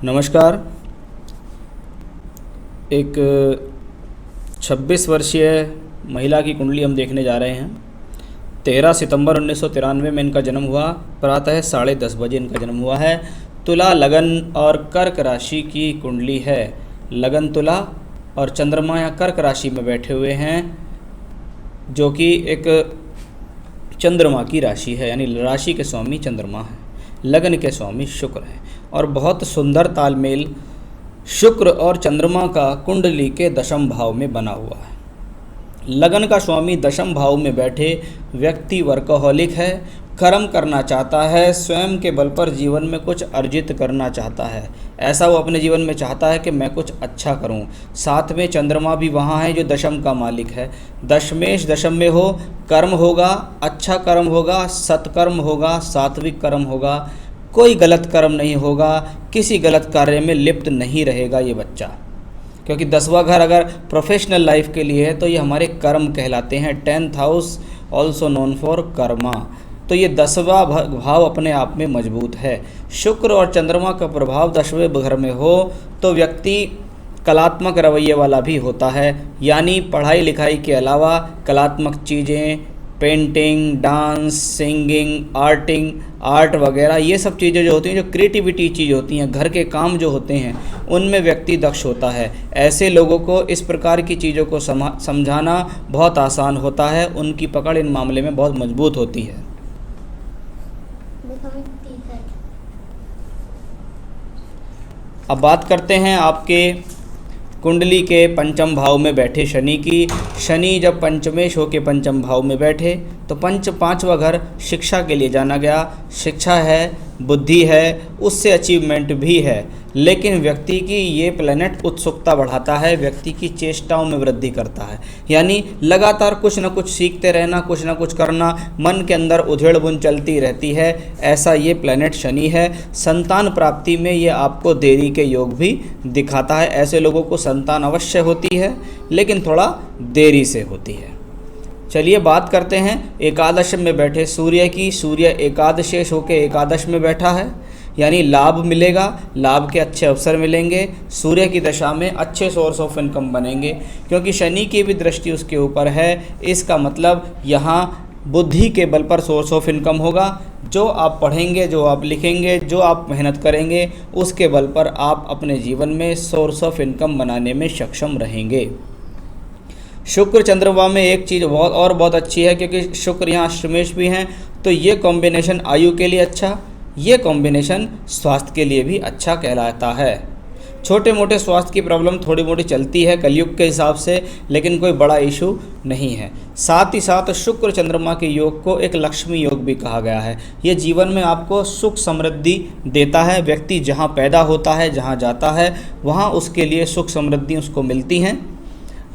नमस्कार। एक 26 वर्षीय महिला की कुंडली हम देखने जा रहे हैं। 13 सितंबर 1993 में इनका जन्म हुआ। प्रातः 10:30 बजे इनका जन्म हुआ है। तुला, लगन और कर्क राशि की कुंडली है। लगन तुला और चंद्रमा या कर्क राशि में बैठे हुए हैं, जो कि एक चंद्रमा की राशि है, यानी राशि के स्वामी चंद्रमा है, लगन के स्वामी शुक्र है। और बहुत सुंदर तालमेल शुक्र और चंद्रमा का कुंडली के दशम भाव में बना हुआ है। लगन का स्वामी दशम भाव में बैठे व्यक्ति वर्कहोलिक है, कर्म करना चाहता है, स्वयं के बल पर जीवन में कुछ अर्जित करना चाहता है। ऐसा वो अपने जीवन में चाहता है कि मैं कुछ अच्छा करूं। साथ में चंद्रमा भी वहाँ है जो दशम का मालिक है। दशमेश दशम में हो, कर्म होगा, अच्छा कर्म होगा, सत्कर्म होगा, सात्विक कर्म होगा, कोई गलत कर्म नहीं होगा, किसी गलत कार्य में लिप्त नहीं रहेगा ये बच्चा। क्योंकि 10वां घर अगर प्रोफेशनल लाइफ के लिए है तो ये हमारे कर्म कहलाते हैं। 10th house also known for Karma. तो ये 10वां भाव अपने आप में मजबूत है। शुक्र और चंद्रमा का प्रभाव 10वें घर में हो तो व्यक्ति कलात्मक रवैये वाला भी होता है, यानी पढ़ाई लिखाई के अलावा कलात्मक चीज़ें, पेंटिंग, डांस, सिंगिंग, आर्ट वगैरह, ये सब चीज़ें जो होती हैं, जो क्रिएटिविटी चीज़ होती हैं, घर के काम जो होते हैं, उनमें व्यक्ति दक्ष होता है। ऐसे लोगों को इस प्रकार की चीज़ों को समझाना बहुत आसान होता है। उनकी पकड़ इन मामले में बहुत मजबूत होती है। अब बात करते हैं आपके कुंडली के पंचम भाव में बैठे शनि की। शनि जब पंचमेश होकर पंचम भाव में बैठे तो पांचवा घर शिक्षा के लिए जाना गया। शिक्षा है, बुद्धि है, उससे अचीवमेंट भी है, लेकिन व्यक्ति की ये प्लैनेट उत्सुकता बढ़ाता है, व्यक्ति की चेष्टाओं में वृद्धि करता है। यानी लगातार कुछ न कुछ सीखते रहना, कुछ न कुछ करना, मन के अंदर उधेड़ बुन चलती रहती है। ऐसा ये प्लैनेट शनि है। संतान प्राप्ति में ये आपको देरी के योग भी दिखाता है। ऐसे लोगों को संतान अवश्य होती है, लेकिन थोड़ा देरी से होती है। चलिए बात करते हैं एकादश में बैठे सूर्य की। सूर्य एकादशेश होकर एकादश में बैठा है, यानी लाभ मिलेगा, लाभ के अच्छे अवसर मिलेंगे। सूर्य की दशा में अच्छे सोर्स ऑफ इनकम बनेंगे, क्योंकि शनि की भी दृष्टि उसके ऊपर है। इसका मतलब यहाँ बुद्धि के बल पर सोर्स ऑफ इनकम होगा। जो आप पढ़ेंगे, जो आप लिखेंगे, जो आप मेहनत करेंगे, उसके बल पर आप अपने जीवन में सोर्स ऑफ इनकम बनाने में सक्षम रहेंगे। शुक्र चंद्रमा में एक चीज़ बहुत अच्छी है, क्योंकि शुक्र यहाँ अष्टमेश भी हैं, तो ये कॉम्बिनेशन आयु के लिए अच्छा, ये कॉम्बिनेशन स्वास्थ्य के लिए भी अच्छा कहलाता है। छोटे मोटे स्वास्थ्य की प्रॉब्लम थोड़ी मोटी चलती है कलयुग के हिसाब से, लेकिन कोई बड़ा इशू नहीं है। साथ ही साथ शुक्र चंद्रमा के योग को एक लक्ष्मी योग भी कहा गया है। ये जीवन में आपको सुख समृद्धि देता है। व्यक्ति जहाँ पैदा होता है, जहाँ जाता है, वहाँ उसके लिए सुख समृद्धि उसको मिलती हैं।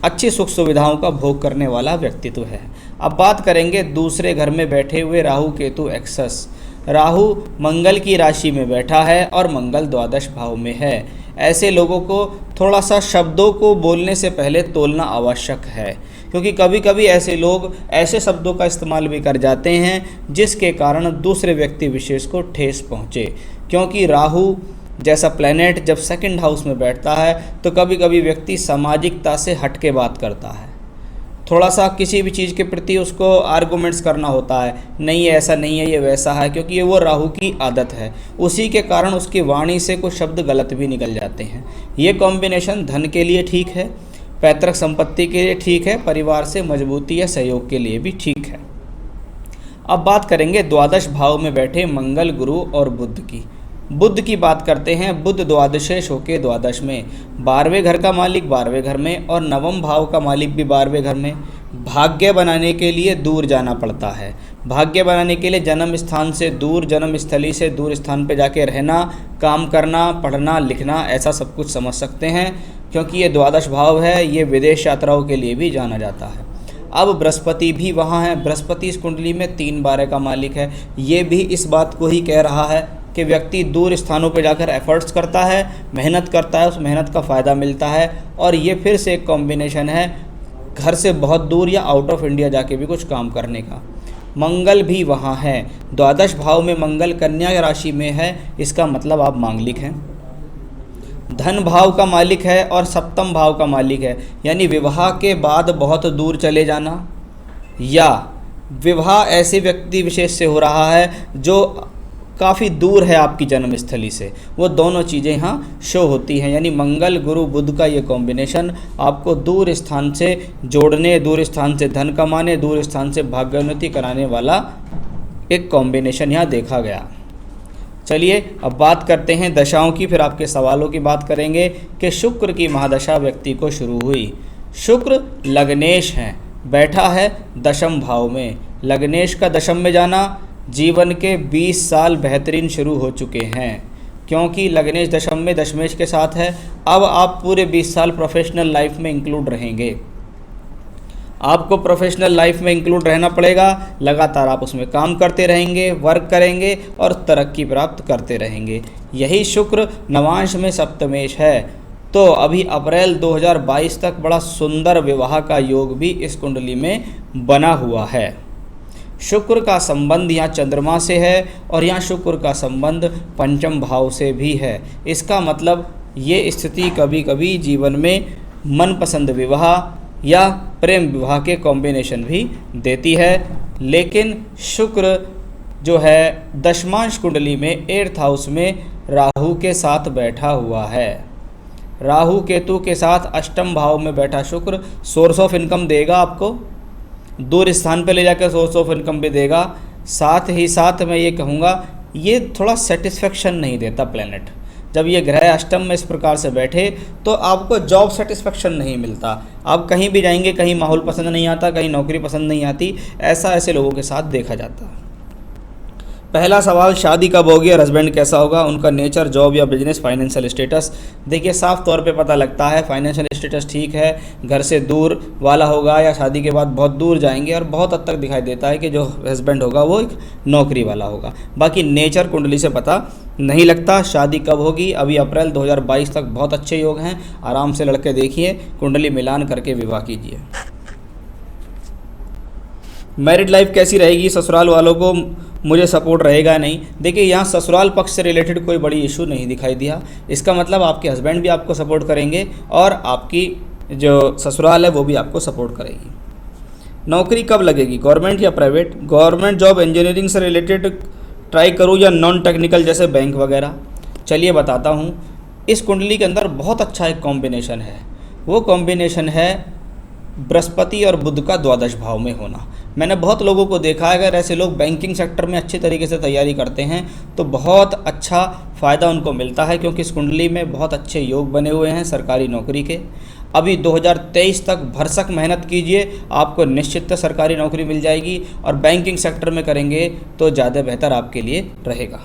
अच्छी सुख सुविधाओं का भोग करने वाला व्यक्तित्व है। अब बात करेंगे दूसरे घर में बैठे हुए राहु केतु एक्सस। राहु मंगल की राशि में बैठा है और मंगल द्वादश भाव में है। ऐसे लोगों को थोड़ा सा शब्दों को बोलने से पहले तोलना आवश्यक है, क्योंकि कभी कभी ऐसे लोग ऐसे शब्दों का इस्तेमाल भी कर जाते हैं जिसके कारण दूसरे व्यक्ति विशेष को ठेस पहुँचे। क्योंकि राहु जैसा प्लैनेट जब सेकंड हाउस में बैठता है तो कभी कभी व्यक्ति सामाजिकता से हट के बात करता है। थोड़ा सा किसी भी चीज़ के प्रति उसको आर्गूमेंट्स करना होता है, नहीं ऐसा नहीं है, ये वैसा है, क्योंकि ये वो राहु की आदत है। उसी के कारण उसकी वाणी से कुछ शब्द गलत भी निकल जाते हैं। ये कॉम्बिनेशन धन के लिए ठीक है, पैतृक संपत्ति के लिए ठीक है, परिवार से मजबूती या सहयोग के लिए भी ठीक है। अब बात करेंगे द्वादश भाव में बैठे मंगल, गुरु और बुध की। बुध की बात करते हैं। बुध द्वादशेश होके द्वादश में, 12वें घर का मालिक 12वें घर में और नवम भाव का मालिक भी 12वें घर में। भाग्य बनाने के लिए दूर जाना पड़ता है। भाग्य बनाने के लिए जन्म स्थान से दूर, जन्म स्थली से दूर स्थान पे जाके रहना, काम करना, पढ़ना, लिखना, ऐसा सब कुछ समझ सकते हैं, क्योंकि ये द्वादश भाव है। ये विदेश यात्राओं के लिए भी जाना जाता है। अब बृहस्पति भी वहाँ है। बृहस्पति इस कुंडली में 3/12 का मालिक है। ये भी इस बात को ही कह रहा है कि व्यक्ति दूर स्थानों पर जाकर एफर्ट्स करता है, मेहनत करता है, उस मेहनत का फ़ायदा मिलता है। और ये फिर से एक कॉम्बिनेशन है घर से बहुत दूर या आउट ऑफ इंडिया जाके भी कुछ काम करने का। मंगल भी वहाँ है। द्वादश भाव में मंगल कन्या राशि में है, इसका मतलब आप मांगलिक हैं। धन भाव का मालिक है और सप्तम भाव का मालिक है, यानी विवाह के बाद बहुत दूर चले जाना, या विवाह ऐसे व्यक्ति विशेष से हो रहा है जो काफ़ी दूर है आपकी जन्मस्थली से, वो दोनों चीज़ें यहाँ शो होती हैं। यानी मंगल गुरु बुध का ये कॉम्बिनेशन आपको दूर स्थान से जोड़ने, दूर स्थान से धन कमाने, दूर स्थान से भाग्योन्नति कराने वाला एक कॉम्बिनेशन यहाँ देखा गया। चलिए अब बात करते हैं दशाओं की, फिर आपके सवालों की बात करेंगे कि शुक्र की महादशा व्यक्ति को शुरू हुई। शुक्र लग्नेश हैं, बैठा है दशम भाव में। लग्नेश का दशम में जाना, जीवन के 20 साल बेहतरीन शुरू हो चुके हैं, क्योंकि लग्नेश दशम में दशमेश के साथ है। अब आप पूरे 20 साल प्रोफेशनल लाइफ में इंक्लूड रहेंगे। आपको प्रोफेशनल लाइफ में इंक्लूड रहना पड़ेगा, लगातार आप उसमें काम करते रहेंगे, वर्क करेंगे और तरक्की प्राप्त करते रहेंगे। यही शुक्र नवांश में सप्तमेश है। तो अभी अप्रैल 2022 तक बड़ा सुंदर विवाह का योग भी इस कुंडली में बना हुआ है। शुक्र का संबंध यहाँ चंद्रमा से है और यहाँ शुक्र का संबंध पंचम भाव से भी है। इसका मतलब ये स्थिति कभी कभी जीवन में मनपसंद विवाह या प्रेम विवाह के कॉम्बिनेशन भी देती है। लेकिन शुक्र जो है दशमांश कुंडली में 8th हाउस में राहु के साथ बैठा हुआ है। राहु केतु के साथ अष्टम भाव में बैठा शुक्र सोर्स ऑफ इनकम देगा आपको, दूर स्थान पे ले जाकर सोर्स ऑफ इनकम भी देगा। साथ ही साथ मैं ये कहूँगा ये थोड़ा सेटिस्फेक्शन नहीं देता प्लेनेट। जब ये ग्रह अष्टम में इस प्रकार से बैठे तो आपको जॉब सेटिस्फेक्शन नहीं मिलता। आप कहीं भी जाएंगे, कहीं माहौल पसंद नहीं आता, कहीं नौकरी पसंद नहीं आती, ऐसे लोगों के साथ देखा जाता है। पहला सवाल, शादी कब होगी और हस्बैंड कैसा होगा, उनका नेचर, जॉब या बिजनेस, फाइनेंशियल स्टेटस। देखिए साफ तौर पे पता लगता है फाइनेंशियल स्टेटस ठीक है, घर से दूर वाला होगा या शादी के बाद बहुत दूर जाएंगे, और बहुत हद तक दिखाई देता है कि जो हस्बैंड होगा वो एक नौकरी वाला होगा। बाकी नेचर कुंडली से पता नहीं लगता। शादी कब होगी, अभी अप्रैल 2022 तक बहुत अच्छे योग हैं, आराम से लड़के देखिए, कुंडली मिलान करके विवाह कीजिए। मैरिड लाइफ कैसी रहेगी, ससुराल वालों को मुझे सपोर्ट रहेगा नहीं। देखिए यहाँ ससुराल पक्ष से रिलेटेड कोई बड़ी इशू नहीं दिखाई दिया। इसका मतलब आपके हस्बैंड भी आपको सपोर्ट करेंगे और आपकी जो ससुराल है वो भी आपको सपोर्ट करेगी। नौकरी कब लगेगी, गवर्नमेंट या प्राइवेट, गवर्नमेंट जॉब इंजीनियरिंग से रिलेटेड ट्राई करूँ या नॉन टेक्निकल जैसे बैंक वगैरह। चलिए बताता हूँ, इस कुंडली के अंदर बहुत अच्छा एक कॉम्बिनेशन है। वो कॉम्बिनेशन है बृहस्पति और बुध का द्वादश भाव में होना। मैंने बहुत लोगों को देखा है, अगर ऐसे लोग बैंकिंग सेक्टर में अच्छे तरीके से तैयारी करते हैं तो बहुत अच्छा फ़ायदा उनको मिलता है, क्योंकि इस कुंडली में बहुत अच्छे योग बने हुए हैं सरकारी नौकरी के। अभी 2023 तक भरसक मेहनत कीजिए, आपको निश्चित सरकारी नौकरी मिल जाएगी, और बैंकिंग सेक्टर में करेंगे तो ज़्यादा बेहतर आपके लिए रहेगा।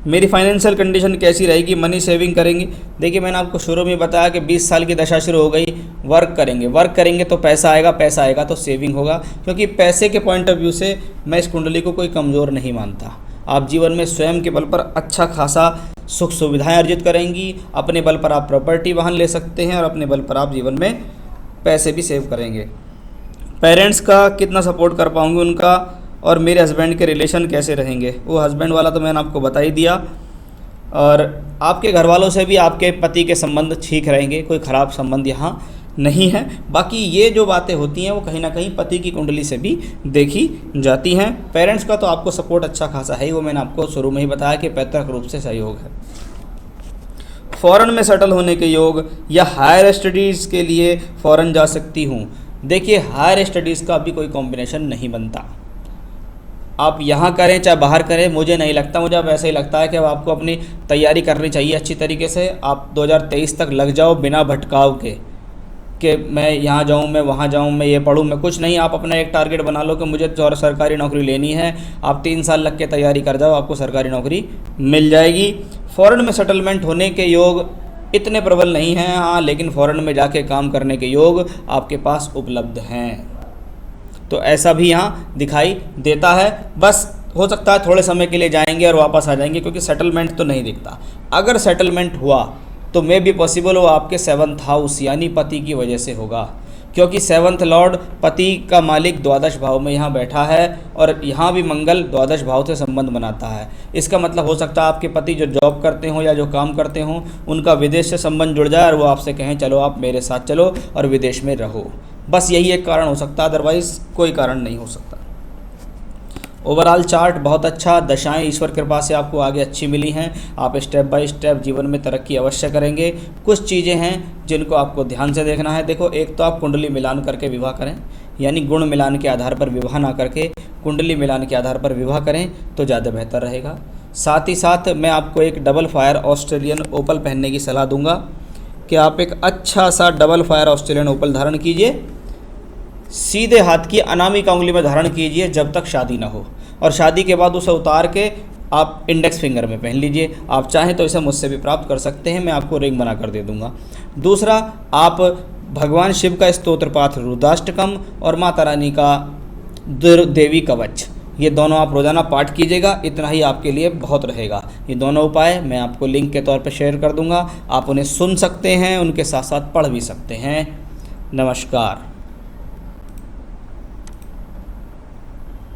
मेरी फाइनेंशियल कंडीशन कैसी रहेगी, मनी सेविंग करेंगे। देखिए मैंने आपको शुरू में बताया कि 20 साल की दशा शुरू हो गई, वर्क करेंगे तो पैसा आएगा तो सेविंग होगा, क्योंकि पैसे के पॉइंट ऑफ व्यू से मैं इस कुंडली को कोई कमज़ोर नहीं मानता। आप जीवन में स्वयं के बल पर अच्छा खासा सुख सुविधाएं अर्जित करेंगी, अपने बल पर आप प्रॉपर्टी वाहन ले सकते हैं और अपने बल पर आप जीवन में पैसे भी सेव करेंगे। पेरेंट्स का कितना सपोर्ट कर पाऊँगी उनका, और मेरे हस्बैंड के रिलेशन कैसे रहेंगे। वो हस्बैंड वाला तो मैंने आपको बता ही दिया, और आपके घर वालों से भी आपके पति के संबंध ठीक रहेंगे, कोई ख़राब संबंध यहाँ नहीं है। बाकी ये जो बातें होती हैं वो कहीं ना कहीं पति की कुंडली से भी देखी जाती हैं। पेरेंट्स का तो आपको सपोर्ट अच्छा खासा है ही, वो मैंने आपको शुरू में ही बताया कि पैतृक रूप से सहयोग है। फ़ॉरेन में सेटल होने के योग या हायर स्टडीज़ के लिए फ़ॉरेन जा सकती हूँ। देखिए हायर स्टडीज़ का अभी कोई कॉम्बिनेशन नहीं बनता। आप यहाँ करें चाहे बाहर करें, मुझे नहीं लगता, मुझे अब ऐसे ही लगता है कि अब आपको अपनी तैयारी करनी चाहिए अच्छी तरीके से। आप 2023 तक लग जाओ बिना भटकाव के कि मैं यहाँ जाऊँ, मैं वहाँ जाऊँ, मैं ये पढ़ूँ, मैं कुछ नहीं। आप अपना एक टारगेट बना लो कि मुझे तो सरकारी नौकरी लेनी है। आप 3 साल लग के तैयारी कर जाओ, आपको सरकारी नौकरी मिल जाएगी। फ़ॉरेन में सेटलमेंट होने के योग इतने प्रबल नहीं हैं, हाँ, लेकिन फ़ॉरेन में जाके काम करने के योग आपके पास उपलब्ध हैं। तो ऐसा भी यहाँ दिखाई देता है। बस हो सकता है थोड़े समय के लिए जाएंगे और वापस आ जाएंगे, क्योंकि सेटलमेंट तो नहीं दिखता। अगर सेटलमेंट हुआ तो मे भी पॉसिबल हो आपके 7th हाउस यानी पति की वजह से होगा, क्योंकि सेवंथ लॉर्ड पति का मालिक द्वादश भाव में यहाँ बैठा है और यहाँ भी मंगल द्वादश भाव से संबंध बनाता है। इसका मतलब हो सकता है आपके पति जो जॉब करते हो या जो काम करते हो उनका विदेश से संबंध जुड़ जाए और वो आपसे कहें चलो आप मेरे साथ चलो और विदेश में रहो। बस यही एक कारण हो सकता है, अदरवाइज़ कोई कारण नहीं हो सकता। ओवरऑल चार्ट बहुत अच्छा, दशाएं ईश्वर कृपा से आपको आगे अच्छी मिली हैं। आप स्टेप बाय स्टेप जीवन में तरक्की अवश्य करेंगे। कुछ चीज़ें हैं जिनको आपको ध्यान से देखना है। देखो, एक तो आप कुंडली मिलान करके विवाह करें, यानी गुण मिलान के आधार पर विवाह ना करके कुंडली मिलान के आधार पर विवाह करें तो ज़्यादा बेहतर रहेगा। साथ ही साथ मैं आपको एक डबल फायर ऑस्ट्रेलियन ओपल पहनने की सलाह दूंगा कि आप एक अच्छा सा डबल फायर ऑस्ट्रेलियन ओपल धारण कीजिए, सीधे हाथ की अनामिका उंगली में धारण कीजिए जब तक शादी ना हो, और शादी के बाद उसे उतार के आप इंडेक्स फिंगर में पहन लीजिए। आप चाहें तो इसे मुझसे भी प्राप्त कर सकते हैं, मैं आपको रिंग बना कर दे दूंगा। दूसरा, आप भगवान शिव का स्तोत्र पाठ रुद्राष्टकम और माता रानी का देवी कवच, ये दोनों आप रोज़ाना पाठ कीजिएगा। इतना ही आपके लिए बहुत रहेगा। ये दोनों उपाय मैं आपको लिंक के तौर पर शेयर कर दूंगा, आप उन्हें सुन सकते हैं, उनके साथ साथ पढ़ भी सकते हैं। नमस्कार।